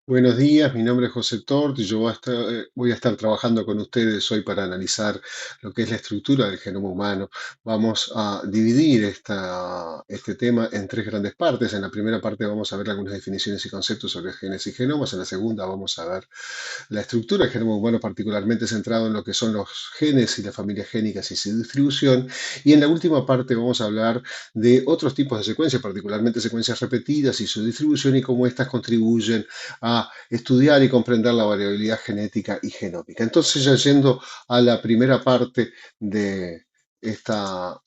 Buenos días, mi nombre es José Tort y yo voy a estar trabajando con ustedes hoy para analizar lo que es la estructura del genoma humano. Vamos a dividir este tema en tres grandes partes. En la primera parte vamos a ver algunas definiciones y conceptos sobre genes y genomas. En la segunda vamos a ver la estructura del genoma humano, particularmente centrado en lo que son los genes y las familias génicas y su distribución. Y en la última parte vamos a hablar de otros tipos de secuencias, particularmente secuencias repetidas y su distribución y cómo éstas contribuyen a estudiar y comprender la variabilidad genética y genómica. Entonces, ya yendo a la primera parte de esta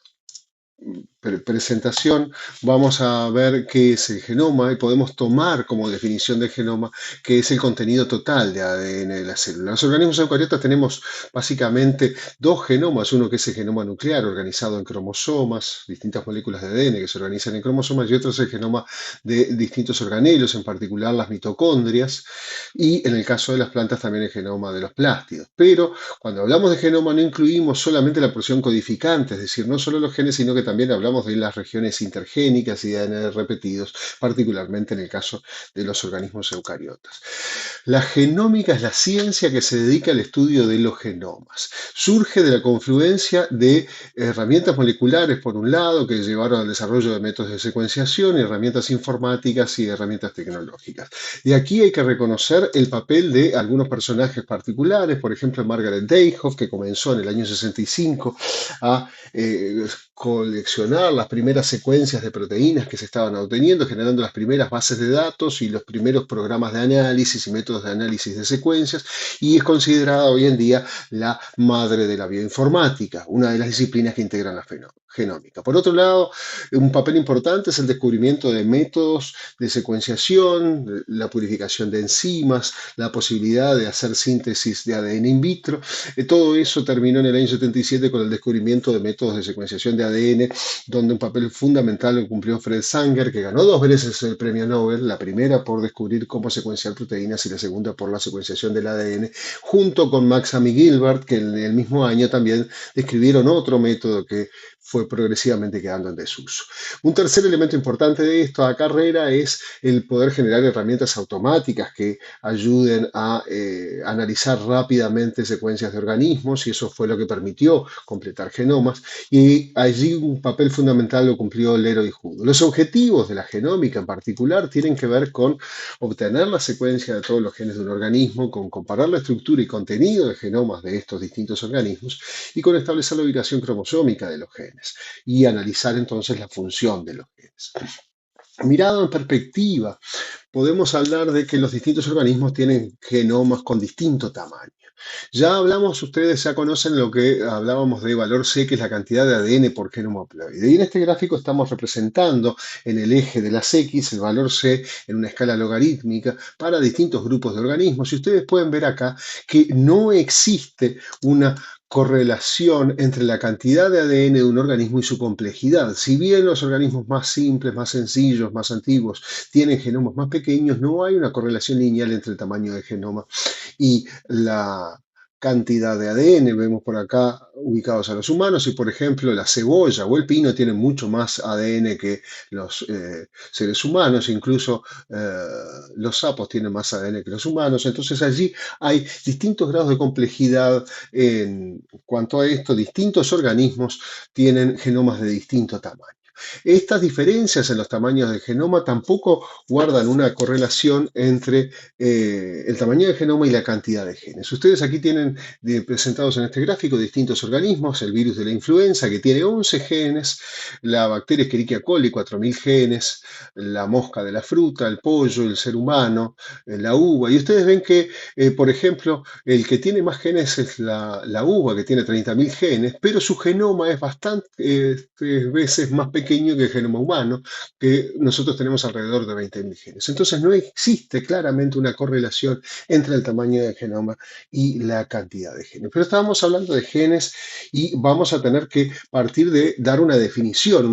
presentación, vamos a ver qué es el genoma y podemos tomar como definición del genoma qué es el contenido total de ADN de la célula. Los organismos eucariotas tenemos básicamente dos genomas, uno que es el genoma nuclear organizado en cromosomas, distintas moléculas de ADN que se organizan en cromosomas, y otro es el genoma de distintos organelos, en particular las mitocondrias, y en el caso de las plantas también el genoma de los plástidos. Pero cuando hablamos de genoma no incluimos solamente la porción codificante, es decir, no solo los genes, sino que también hablamos de las regiones intergénicas y de ADN repetidos, particularmente en el caso de los organismos eucariotas. La genómica es la ciencia que se dedica al estudio de los genomas. Surge de la confluencia de herramientas moleculares, por un lado, que llevaron al desarrollo de métodos de secuenciación, herramientas informáticas y herramientas tecnológicas. Y aquí hay que reconocer el papel de algunos personajes particulares, por ejemplo, Margaret Dayhoff, que comenzó en el año 65 a coleccionar las primeras secuencias de proteínas que se estaban obteniendo, generando las primeras bases de datos y los primeros programas de análisis y métodos de análisis de secuencias, y es considerada hoy en día la madre de la bioinformática, una de las disciplinas que integran la genómica. Por otro lado, un papel importante es el descubrimiento de métodos de secuenciación, la purificación de enzimas, la posibilidad de hacer síntesis de ADN in vitro. Todo eso terminó en el año 77 con el descubrimiento de métodos de secuenciación de ADN, donde un papel fundamental lo cumplió Fred Sanger, que ganó dos veces el premio Nobel, la primera por descubrir cómo secuenciar proteínas y la segunda por la secuenciación del ADN, junto con Max Amy Gilbert, que en el mismo año también describieron otro método que fue progresivamente quedando en desuso. Un tercer elemento importante de esta carrera es el poder generar herramientas automáticas que ayuden a analizar rápidamente secuencias de organismos, y eso fue lo que permitió completar genomas, y allí un papel fundamental lo cumplió Leroy Hood. Los objetivos de la genómica en particular tienen que ver con obtener la secuencia de todos los genes de un organismo, con comparar la estructura y contenido de genomas de estos distintos organismos y con establecer la ubicación cromosómica de los genes y analizar entonces la función de los genes. Mirado en perspectiva, podemos hablar de que los distintos organismos tienen genomas con distinto tamaño. Ya hablamos, ustedes ya conocen lo que hablábamos de valor C, que es la cantidad de ADN por genoma haploide. Y en este gráfico estamos representando en el eje de las X el valor C en una escala logarítmica para distintos grupos de organismos. Y ustedes pueden ver acá que no existe una correlación entre la cantidad de ADN de un organismo y su complejidad. Si bien los organismos más simples, más sencillos, más antiguos tienen genomas más pequeños, no hay una correlación lineal entre el tamaño del genoma y la cantidad de ADN. Vemos por acá ubicados a los humanos y, por ejemplo, la cebolla o el pino tienen mucho más ADN que los seres humanos, incluso los sapos tienen más ADN que los humanos. Entonces allí hay distintos grados de complejidad en cuanto a esto. Distintos organismos tienen genomas de distinto tamaño. Estas diferencias en los tamaños del genoma tampoco guardan una correlación entre el tamaño del genoma y la cantidad de genes. Ustedes aquí tienen presentados en este gráfico distintos organismos: el virus de la influenza, que tiene 11 genes, la bacteria Escherichia coli, 4000 genes, la mosca de la fruta, el pollo, el ser humano, la uva. Y ustedes ven que, por ejemplo, el que tiene más genes es la uva, que tiene 30.000 genes, pero su genoma es bastante veces más pequeño que el genoma humano, que nosotros tenemos alrededor de 20.000 genes. Entonces no existe claramente una correlación entre el tamaño del genoma y la cantidad de genes. Pero estábamos hablando de genes y vamos a tener que partir de dar una definición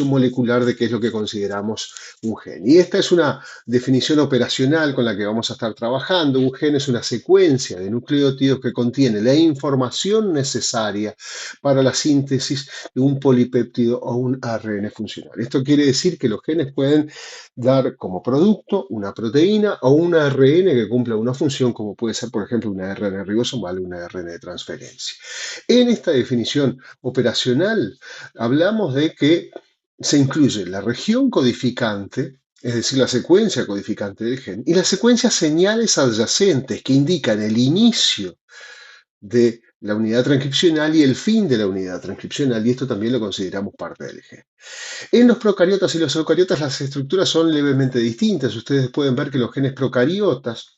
molecular de qué es lo que consideramos un gen. Y esta es una definición operacional con la que vamos a estar trabajando. Un gen es una secuencia de nucleótidos que contiene la información necesaria para la síntesis de un polipéptido o un ARN ARN funcional. Esto quiere decir que los genes pueden dar como producto una proteína o un ARN que cumpla una función, como puede ser, por ejemplo, una ARN ribosomal o una ARN de transferencia. En esta definición operacional hablamos de que se incluye la región codificante, es decir, la secuencia codificante del gen, y las secuencias señales adyacentes que indican el inicio de la unidad transcripcional y el fin de la unidad transcripcional, y esto también lo consideramos parte del gen. En los procariotas y los eucariotas las estructuras son levemente distintas. Ustedes pueden ver que los genes procariotas,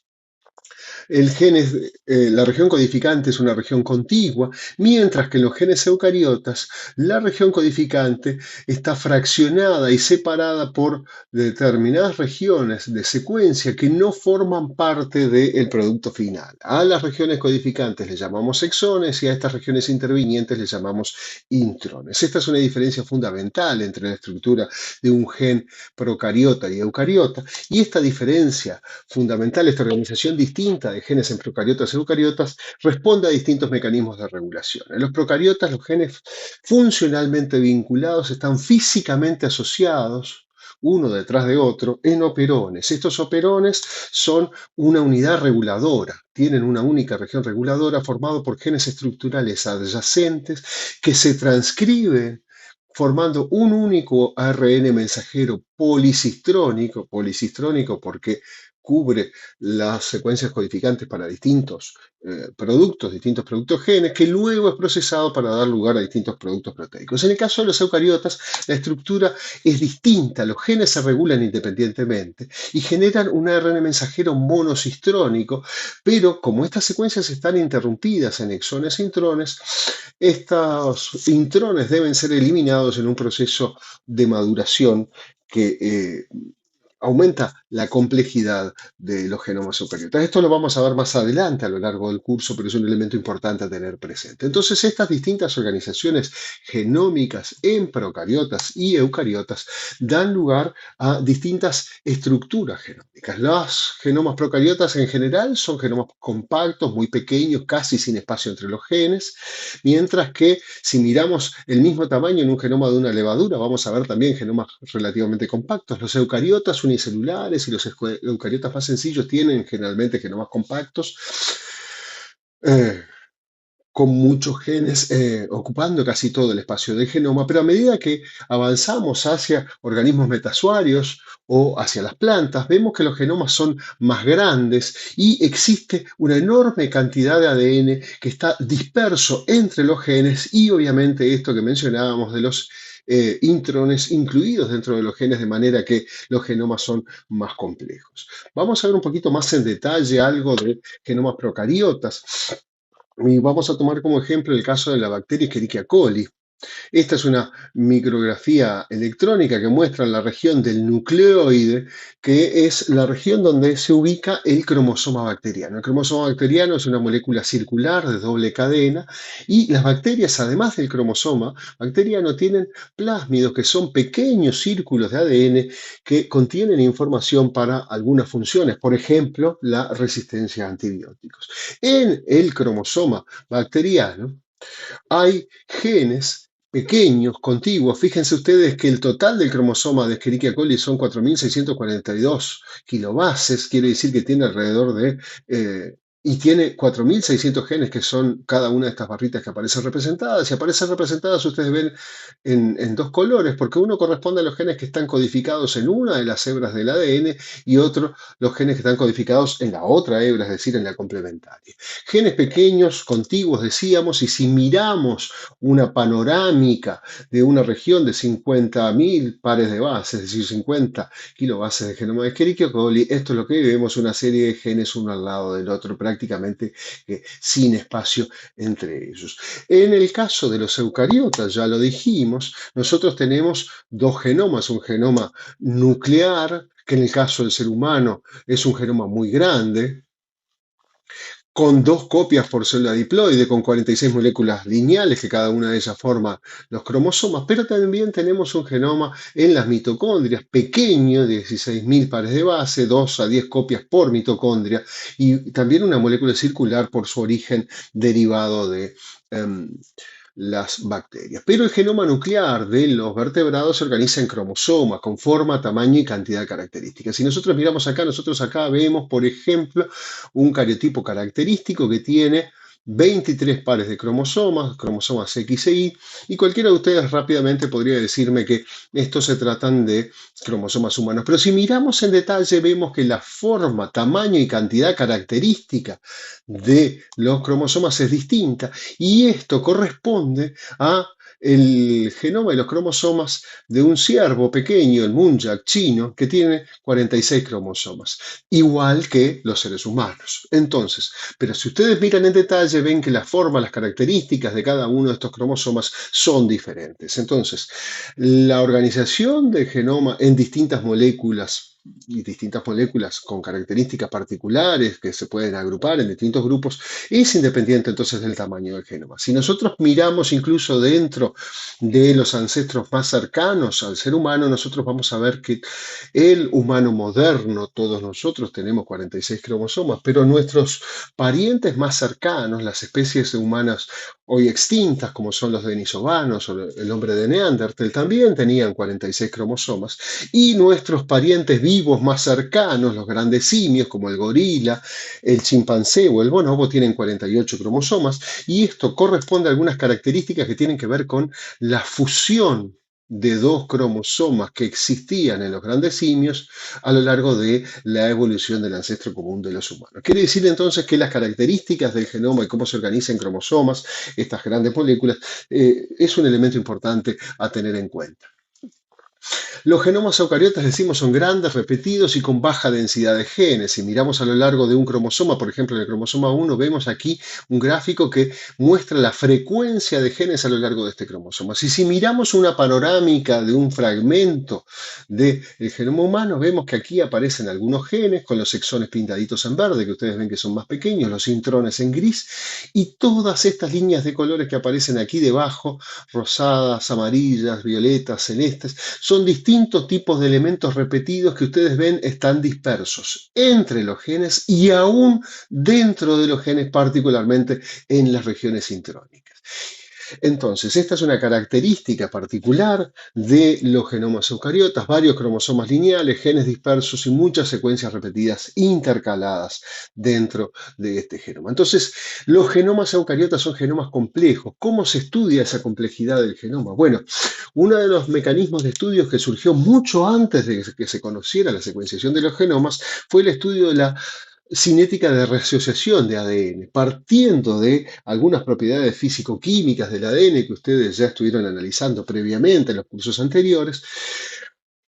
el gen es, la región codificante es una región contigua, mientras que en los genes eucariotas la región codificante está fraccionada y separada por determinadas regiones de secuencia que no forman parte del producto final. A las regiones codificantes les llamamos exones y a estas regiones intervinientes les llamamos intrones. Esta es una diferencia fundamental entre la estructura de un gen procariota y eucariota, y esta diferencia fundamental, esta organización distinta de genes en procariotas y eucariotas, responde a distintos mecanismos de regulación. En los procariotas, los genes funcionalmente vinculados están físicamente asociados uno detrás de otro en operones. Estos operones son una unidad reguladora, tienen una única región reguladora formada por genes estructurales adyacentes que se transcriben formando un único ARN mensajero policistrónico porque cubre las secuencias codificantes para distintos productos genes, que luego es procesado para dar lugar a distintos productos proteicos. En el caso de los eucariotas, la estructura es distinta, los genes se regulan independientemente y generan un ARN mensajero monocistrónico, pero como estas secuencias están interrumpidas en exones e intrones, estos intrones deben ser eliminados en un proceso de maduración que aumenta la complejidad de los genomas eucariotas. Esto lo vamos a ver más adelante a lo largo del curso, pero es un elemento importante a tener presente. Entonces, estas distintas organizaciones genómicas en procariotas y eucariotas dan lugar a distintas estructuras genómicas. Los genomas procariotas en general son genomas compactos, muy pequeños, casi sin espacio entre los genes, mientras que si miramos el mismo tamaño en un genoma de una levadura, vamos a ver también genomas relativamente compactos. Los eucariotas unicelulares y los eucariotas más sencillos tienen generalmente genomas compactos, con muchos genes ocupando casi todo el espacio del genoma, pero a medida que avanzamos hacia organismos metasuarios o hacia las plantas, vemos que los genomas son más grandes y existe una enorme cantidad de ADN que está disperso entre los genes y obviamente esto que mencionábamos de los intrones incluidos dentro de los genes, de manera que los genomas son más complejos. Vamos a ver un poquito más en detalle algo de genomas procariotas. Y vamos a tomar como ejemplo el caso de la bacteria Escherichia coli. Esta es una micrografía electrónica que muestra la región del nucleoide, que es la región donde se ubica el cromosoma bacteriano. El cromosoma bacteriano es una molécula circular de doble cadena y las bacterias, además del cromosoma bacteriano, tienen plásmidos que son pequeños círculos de ADN que contienen información para algunas funciones, por ejemplo, la resistencia a antibióticos. En el cromosoma bacteriano hay genes pequeños, contiguos. Fíjense ustedes que el total del cromosoma de Escherichia coli son 4.642 kilobases, quiere decir que tiene alrededor de y tiene 4.600 genes que son cada una de estas barritas que aparecen representadas. Y aparecen representadas, ustedes ven, en dos colores, porque uno corresponde a los genes que están codificados en una de las hebras del ADN y otro los genes que están codificados en la otra hebra, es decir, en la complementaria. Genes pequeños, contiguos, decíamos, y si miramos una panorámica de una región de 50.000 pares de bases, es decir, 50 kilobases de genoma de Escherichia coli, esto es lo que vemos, una serie de genes uno al lado del otro, prácticamente sin espacio entre ellos. En el caso de los eucariotas, ya lo dijimos, nosotros tenemos dos genomas, un genoma nuclear, que en el caso del ser humano es un genoma muy grande, con 2 copias por célula diploide, con 46 moléculas lineales, que cada una de ellas forma los cromosomas, pero también tenemos un genoma en las mitocondrias, pequeño, de 16.000 pares de base, 2 a 10 copias por mitocondria, y también una molécula circular por su origen derivado de las bacterias. Pero el genoma nuclear de los vertebrados se organiza en cromosomas con forma, tamaño y cantidad de características. Si nosotros miramos acá, nosotros acá vemos, por ejemplo, un cariotipo característico que tiene 23 pares de cromosomas, cromosomas X e Y, y cualquiera de ustedes rápidamente podría decirme que estos se tratan de cromosomas humanos. Pero si miramos en detalle, vemos que la forma, tamaño y cantidad característica de los cromosomas es distinta, y esto corresponde a el genoma y los cromosomas de un ciervo pequeño, el muntjac chino, que tiene 46 cromosomas, igual que los seres humanos. Entonces, pero si ustedes miran en detalle, ven que la forma, las características de cada uno de estos cromosomas son diferentes. Entonces, la organización del genoma en distintas moléculas y distintas moléculas con características particulares que se pueden agrupar en distintos grupos, es independiente entonces del tamaño del genoma. Si nosotros miramos incluso dentro de los ancestros más cercanos al ser humano, nosotros vamos a ver que el humano moderno, todos nosotros tenemos 46 cromosomas, pero nuestros parientes más cercanos, las especies humanas hoy extintas, como son los denisovanos o el hombre de Neandertal, también tenían 46 cromosomas, y nuestros parientes vivos más cercanos, los grandes simios como el gorila, el chimpancé o el bonobo, tienen 48 cromosomas, y esto corresponde a algunas características que tienen que ver con la fusión de dos cromosomas que existían en los grandes simios a lo largo de la evolución del ancestro común de los humanos. Quiere decir entonces que las características del genoma y cómo se organizan cromosomas, estas grandes moléculas, es un elemento importante a tener en cuenta. Los genomas eucariotas, decimos, son grandes, repetidos y con baja densidad de genes. Si miramos a lo largo de un cromosoma, por ejemplo, en el cromosoma 1, vemos aquí un gráfico que muestra la frecuencia de genes a lo largo de este cromosoma. Si miramos una panorámica de un fragmento del genoma humano, vemos que aquí aparecen algunos genes con los exones pintaditos en verde, que ustedes ven que son más pequeños, los intrones en gris, y todas estas líneas de colores que aparecen aquí debajo, rosadas, amarillas, violetas, celestes, son distintos tipos de elementos repetidos que ustedes ven están dispersos entre los genes y aún dentro de los genes, particularmente en las regiones intrónicas. Entonces, esta es una característica particular de los genomas eucariotas, varios cromosomas lineales, genes dispersos y muchas secuencias repetidas intercaladas dentro de este genoma. Entonces, los genomas eucariotas son genomas complejos. ¿Cómo se estudia esa complejidad del genoma? Bueno, uno de los mecanismos de estudios que surgió mucho antes de que se conociera la secuenciación de los genomas fue el estudio de la cinética de reasociación de ADN, partiendo de algunas propiedades físico-químicas del ADN que ustedes ya estuvieron analizando previamente en los cursos anteriores.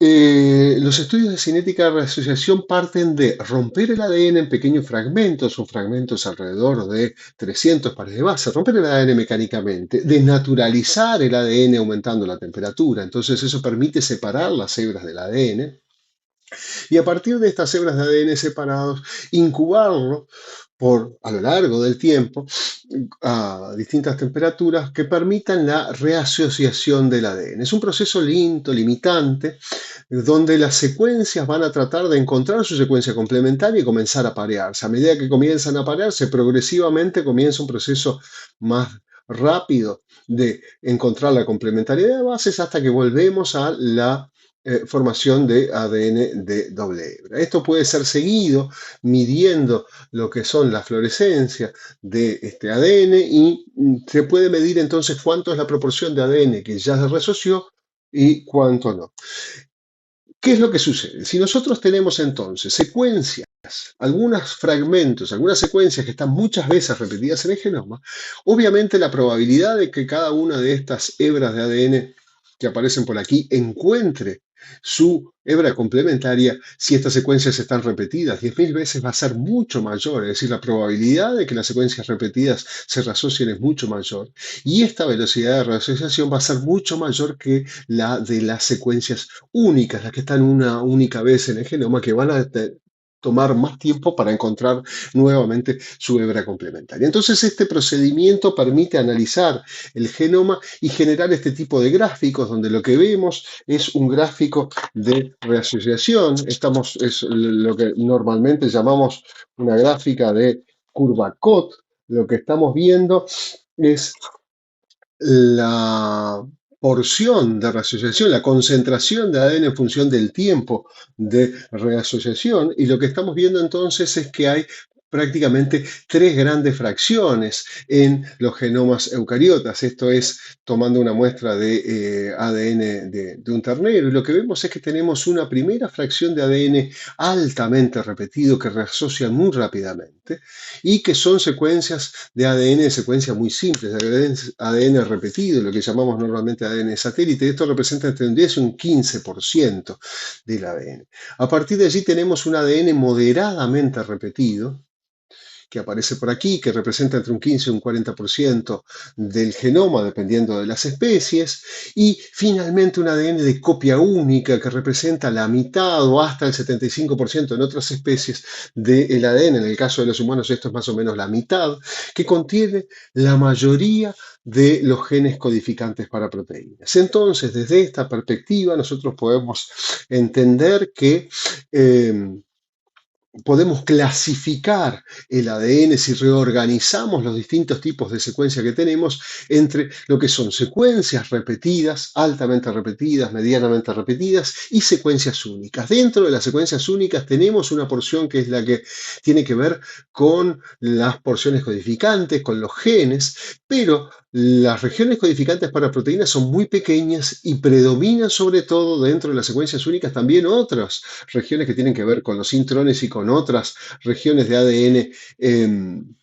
Los estudios de cinética de reasociación parten de romper el ADN en pequeños fragmentos, son fragmentos alrededor de 300 pares de base, romper el ADN mecánicamente, de naturalizar el ADN aumentando la temperatura, entonces eso permite separar las hebras del ADN, y a partir de estas hebras de ADN separados, incubarlo a lo largo del tiempo a distintas temperaturas que permitan la reasociación del ADN. Es un proceso lento, limitante, donde las secuencias van a tratar de encontrar su secuencia complementaria y comenzar a parearse. A medida que comienzan a parearse, progresivamente comienza un proceso más rápido de encontrar la complementariedad de bases hasta que volvemos a la formación de ADN de doble hebra. Esto puede ser seguido midiendo lo que son la fluorescencia de este ADN y se puede medir entonces cuánto es la proporción de ADN que ya se reasoció y cuánto no. ¿Qué es lo que sucede? Si nosotros tenemos entonces secuencias, algunos fragmentos, algunas secuencias que están muchas veces repetidas en el genoma, obviamente la probabilidad de que cada una de estas hebras de ADN que aparecen por aquí encuentre su hebra complementaria, si estas secuencias están repetidas 10.000 veces, va a ser mucho mayor. Es decir, la probabilidad de que las secuencias repetidas se reasocien es mucho mayor. Y esta velocidad de reasociación va a ser mucho mayor que la de las secuencias únicas, las que están una única vez en el genoma, que van a tomar más tiempo para encontrar nuevamente su hebra complementaria. Entonces, este procedimiento permite analizar el genoma y generar este tipo de gráficos, donde lo que vemos es un gráfico de reasociación. Es lo que normalmente llamamos una gráfica de curva COT. Lo que estamos viendo es la porción de reasociación, la concentración de ADN en función del tiempo de reasociación, y lo que estamos viendo entonces es que hay prácticamente tres grandes fracciones en los genomas eucariotas. Esto es tomando una muestra de ADN de un ternero, y lo que vemos es que tenemos una primera fracción de ADN altamente repetido que reasocia muy rápidamente y que son secuencias de ADN, secuencias muy simples, ADN repetido, lo que llamamos normalmente ADN satélite. Esto representa entre un 10 y un 15% del ADN. A partir de allí tenemos un ADN moderadamente repetido, que aparece por aquí, que representa entre un 15 y un 40% del genoma, dependiendo de las especies, y finalmente un ADN de copia única, que representa la mitad o hasta el 75% en otras especies del ADN. En el caso de los humanos esto es más o menos la mitad, que contiene la mayoría de los genes codificantes para proteínas. Entonces, desde esta perspectiva, nosotros podemos entender que podemos clasificar el ADN si reorganizamos los distintos tipos de secuencia que tenemos entre lo que son secuencias repetidas, altamente repetidas, medianamente repetidas y secuencias únicas. Dentro de las secuencias únicas tenemos una porción que es la que tiene que ver con las porciones codificantes, con los genes, pero las regiones codificantes para proteínas son muy pequeñas y predominan sobre todo dentro de las secuencias únicas también otras regiones que tienen que ver con los intrones y con otras regiones de ADN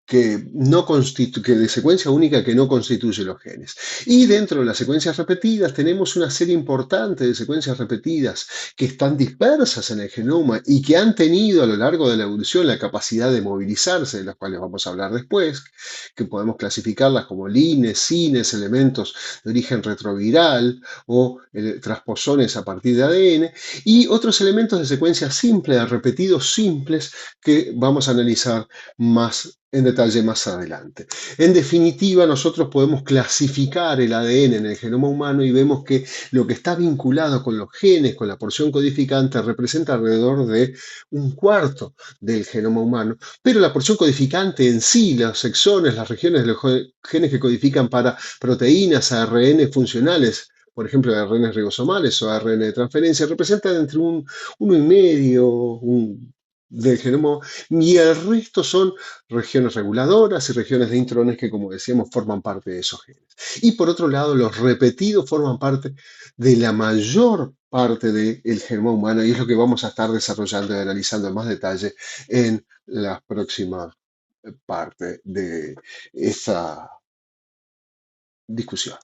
que de secuencia única que no constituye los genes. Y dentro de las secuencias repetidas tenemos una serie importante de secuencias repetidas que están dispersas en el genoma y que han tenido a lo largo de la evolución la capacidad de movilizarse, de las cuales vamos a hablar después, que podemos clasificarlas como lines, cines, elementos de origen retroviral o transposones a partir de ADN, y otros elementos de secuencia simple, de repetidos simples, que vamos a analizar más en detalle más adelante. En definitiva, nosotros podemos clasificar el ADN en el genoma humano y vemos que lo que está vinculado con los genes, con la porción codificante, representa alrededor de un cuarto del genoma humano, pero la porción codificante en sí, los exones, las regiones de los genes que codifican para proteínas, ARN funcionales, por ejemplo, ARN ribosomales o ARN de transferencia, representan entre un 1,5, del genoma, y el resto son regiones reguladoras y regiones de intrones que, como decíamos, forman parte de esos genes. Y por otro lado, los repetidos forman parte de la mayor parte del genoma humano y es lo que vamos a estar desarrollando y analizando en más detalle en la próxima parte de esta discusión.